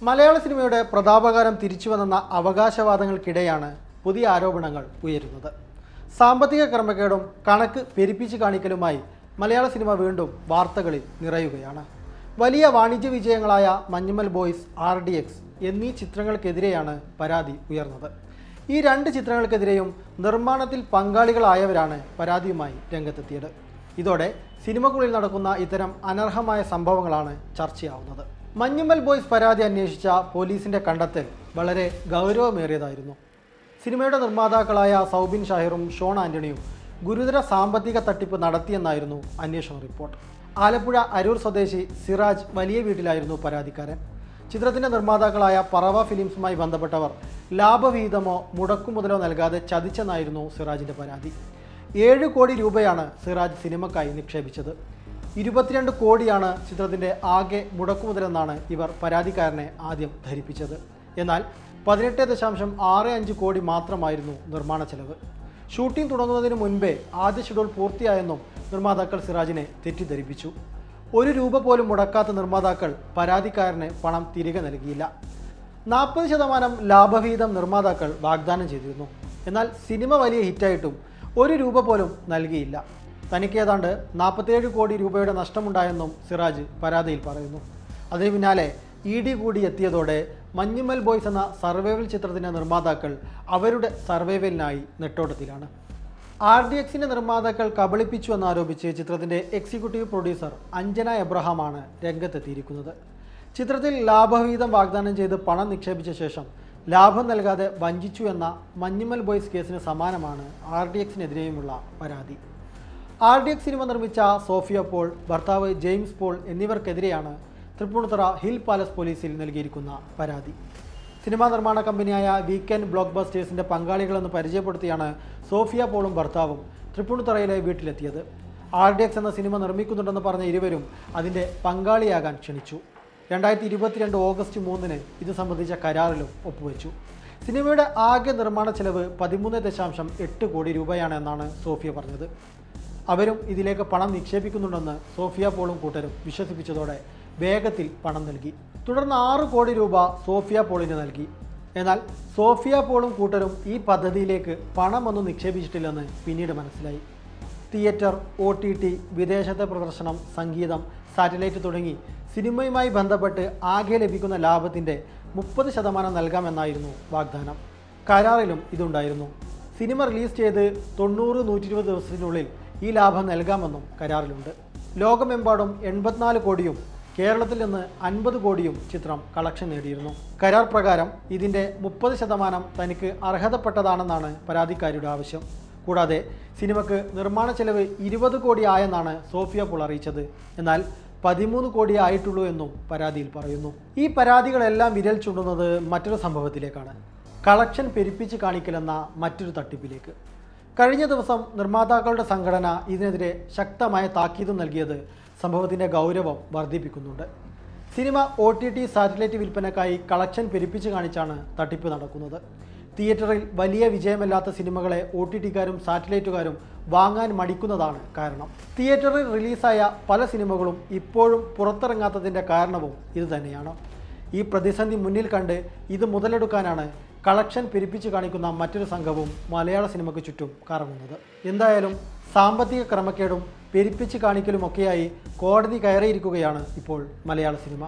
മലയാള സിനിമയുടെ പ്രതാപകാലം തിരിച്ചുവന്നെന്ന അവകാശവാദങ്ങൾക്കിടെയാണ് പുതിയ ആരോപണങ്ങൾ ഉയരുന്നത്. സാമ്പത്തിക ക്രമക്കേടും കണക്ക് പെരുപ്പിച്ച് കാണിക്കലുമായി മലയാള സിനിമ വീണ്ടും വാർത്തകളിൽ നിറയുകയാണ്. വലിയ വാണിജ്യ വിജയങ്ങളായ മഞ്ഞുമൽ ബോയ്സ്, RDX എന്നീ ചിത്രങ്ങൾക്കെതിരെയാണ് പരാതി ഉയർന്നത്. ഈ രണ്ട് ചിത്രങ്ങൾക്കെതിരെയും നിർമ്മാണത്തിൽ പങ്കാളികളായവരാണ് പരാതിയുമായി രംഗത്തെത്തിയത്. ഇതോടെ സിനിമക്കുള്ളിൽ നടക്കുന്ന ഇത്തരം അനർഹമായ സംഭവങ്ങളാണ് ചർച്ചയാവുന്നത്. മഞ്ഞുമൽ ബോയ്സ് പരാതി അന്വേഷിച്ച പോലീസിന്റെ കണ്ടെത്തൽ വളരെ ഗൗരവമേറിയതായിരുന്നു. സിനിമയുടെ നിർമ്മാതാക്കളായ സൗബിൻ ഷാഹിറും ഷോൺ ആന്റണിയും ഗുരുതര സാമ്പത്തിക തട്ടിപ്പ് നടത്തിയെന്നായിരുന്നു അന്വേഷണ റിപ്പോർട്ട്. ആലപ്പുഴ അരൂർ സ്വദേശി സിറാജ് വലിയ വീട്ടിലായിരുന്നു പരാതിക്കാരൻ. ചിത്രത്തിന്റെ നിർമ്മാതാക്കളായ പറവ ഫിലിംസുമായി ബന്ധപ്പെട്ടവർ ലാഭവിഹിതമോ മുടക്കുമുതലോ നൽകാതെ ചതിച്ചെന്നായിരുന്നു സിറാജിന്റെ പരാതി. 7 കോടി രൂപയാണ് സിറാജ് സിനിമക്കായി നിക്ഷേപിച്ചത്. 22 കോടിയാണ് ചിത്രത്തിന്റെ ആകെ മുടക്കുമുതലെന്നാണ് ഇവർ പരാതിക്കാരനെ ആദ്യം ധരിപ്പിച്ചത്. എന്നാൽ 18.65 കോടി മാത്രമായിരുന്നു നിർമ്മാണ ചെലവ്. ഷൂട്ടിംഗ് തുടങ്ങുന്നതിന് മുൻപേ ആദ്യ ഷെഡ്യൂൾ പൂർത്തിയായെന്നും നിർമ്മാതാക്കൾ സിറാജിനെ തെറ്റിദ്ധരിപ്പിച്ചു. 1 രൂപ പോലും മുടക്കാത്ത നിർമ്മാതാക്കൾ പരാതിക്കാരന് പണം തിരികെ നൽകിയില്ല. 40% ലാഭവിഹിതം നിർമ്മാതാക്കൾ വാഗ്ദാനം ചെയ്തിരുന്നു. എന്നാൽ സിനിമ വലിയ ഹിറ്റായിട്ടും 1 രൂപ പോലും നൽകിയില്ല. തനിക്ക് ഏതാണ്ട് 47 കോടി രൂപയുടെ നഷ്ടമുണ്ടായെന്നും സിറാജ് പരാതിയിൽ പറയുന്നു. അതിനു പിന്നാലെ ED കൂടി എത്തിയതോടെ മഞ്ഞുമൽ ബോയ്സ് എന്ന സർവൈവൽ ചിത്രത്തിൻ്റെ നിർമ്മാതാക്കൾ അവരുടെ സർവൈവലിനായി നെട്ടോട്ടത്തിലാണ്. RDXന്റെ നിർമ്മാതാക്കൾ കബളിപ്പിച്ചു എന്നാരോപിച്ച് ചിത്രത്തിൻ്റെ എക്സിക്യൂട്ടീവ് പ്രൊഡ്യൂസർ അഞ്ജന എബ്രഹാമാണ് രംഗത്തെത്തിയിരിക്കുന്നത്. ചിത്രത്തിൽ ലാഭവിഹിതം വാഗ്ദാനം ചെയ്ത് പണം നിക്ഷേപിച്ച ശേഷം ലാഭം നൽകാതെ വഞ്ചിച്ചു എന്ന മഞ്ഞുമൽ ബോയ്സ് കേസിന് സമാനമാണ് RDXനെതിരെയുമുള്ള പരാതി. RDX സിനിമ നിർമ്മിച്ച സോഫിയ പോൾ, ഭർത്താവ് ജെയിംസ് പോൾ എന്നിവർക്കെതിരെയാണ് തൃപ്പൂണിത്തുറ ഹിൽ പാലസ് പോലീസിൽ നൽകിയിരിക്കുന്ന പരാതി. സിനിമാ നിർമ്മാണ കമ്പനിയായ വീക്കെൻഡ് ബ്ലോക്ക് ബസ്റ്റേഴ്സിൻ്റെ പങ്കാളികളെന്ന് പരിചയപ്പെടുത്തിയാണ് സോഫിയ പോളും ഭർത്താവും തൃപ്പൂണിത്തുറയിലെ വീട്ടിലെത്തിയത്. RDX എന്ന സിനിമ നിർമ്മിക്കുന്നുണ്ടെന്ന് പറഞ്ഞ ഇരുവരും അതിൻ്റെ പങ്കാളിയാകാൻ ക്ഷണിച്ചു. 2022 ഓഗസ്റ്റ് 3 ഇത് സംബന്ധിച്ച കരാറിലും ഒപ്പുവെച്ചു. സിനിമയുടെ ആകെ നിർമ്മാണ ചെലവ് 13.8 കോടി രൂപയാണ് എന്നാണ് സോഫിയ പറഞ്ഞത്. അവരും ഇതിലേക്ക് പണം നിക്ഷേപിക്കുന്നുണ്ടെന്ന് സോഫിയ പോളും കൂട്ടരും വിശ്വസിപ്പിച്ചതോടെ വേഗത്തിൽ പണം നൽകി. തുടർന്ന് 6 കോടി രൂപ സോഫിയ പോളിന് നൽകി. എന്നാൽ സോഫിയ പോളും കൂട്ടരും ഈ പദ്ധതിയിലേക്ക് പണമൊന്നും നിക്ഷേപിച്ചിട്ടില്ലെന്ന് പിന്നീട് മനസ്സിലായി. തിയേറ്റർ, OTT, വിദേശത്തെ പ്രദർശനം, സംഗീതം, സാറ്റലൈറ്റ് തുടങ്ങി സിനിമയുമായി ബന്ധപ്പെട്ട് ആകെ ലഭിക്കുന്ന ലാഭത്തിൻ്റെ 30% നൽകാമെന്നായിരുന്നു വാഗ്ദാനം. കരാറിലും ഇതുണ്ടായിരുന്നു. സിനിമ റിലീസ് ചെയ്ത് 90-120 ദിവസത്തിനുള്ളിൽ ഈ ലാഭം നൽകാമെന്നും കരാറിലുണ്ട്. ലോകമെമ്പാടും 84 കോടിയും കേരളത്തിൽ നിന്ന് 50 കോടിയും ചിത്രം കളക്ഷൻ നേടിയിരുന്നു. കരാർ പ്രകാരം ഇതിൻ്റെ 30% തനിക്ക് അർഹതപ്പെട്ടതാണെന്നാണ് പരാതിക്കാരിയുടെ ആവശ്യം. കൂടാതെ സിനിമയ്ക്ക് നിർമ്മാണ ചെലവ് 20 കോടി ആയെന്നാണ് സോഫിയ പോൾ അറിയിച്ചത്. എന്നാൽ 13 കോടി ആയിട്ടുള്ളൂ എന്നും പരാതിയിൽ പറയുന്നു. ഈ പരാതികളെല്ലാം വിരൽ ചൂണ്ടുന്നത് മറ്റൊരു സംഭവത്തിലേക്കാണ്. കളക്ഷൻ പെരുപ്പിച്ച് കാണിക്കലെന്ന മറ്റൊരു തട്ടിപ്പിലേക്ക്. കഴിഞ്ഞ ദിവസം നിർമ്മാതാക്കളുടെ സംഘടന ഇതിനെതിരെ ശക്തമായ താക്കീതും നൽകിയത് സംഭവത്തിൻ്റെ ഗൗരവം വർദ്ധിപ്പിക്കുന്നുണ്ട്. സിനിമ OTT, സാറ്റലൈറ്റ് വിൽപ്പനക്കായി കളക്ഷൻ പെരുപ്പിച്ച് കാണിച്ചാണ് തട്ടിപ്പ് നടക്കുന്നത്. തിയേറ്ററിൽ വലിയ വിജയമല്ലാത്ത സിനിമകളെ OTTക്കാരും സാറ്റലൈറ്റുകാരും വാങ്ങാൻ മടിക്കുന്നതാണ് കാരണം. തിയേറ്ററിൽ റിലീസായ പല സിനിമകളും ഇപ്പോഴും പുറത്തിറങ്ങാത്തതിൻ്റെ കാരണവും ഇതുതന്നെയാണ്. ഈ പ്രതിസന്ധി മുന്നിൽ കണ്ട് ഇത് മുതലെടുക്കാനാണ് കളക്ഷൻ പെരുപ്പിച്ച് കാണിക്കുന്ന മറ്റൊരു സംഘവും മലയാള സിനിമയ്ക്ക് ചുറ്റും കറങ്ങുന്നത്. എന്തായാലും സാമ്പത്തിക ക്രമക്കേടും പെരുപ്പിച്ച് കാണിക്കലുമൊക്കെയായി കോടതി കയറിയിരിക്കുകയാണ് ഇപ്പോൾ മലയാള സിനിമ.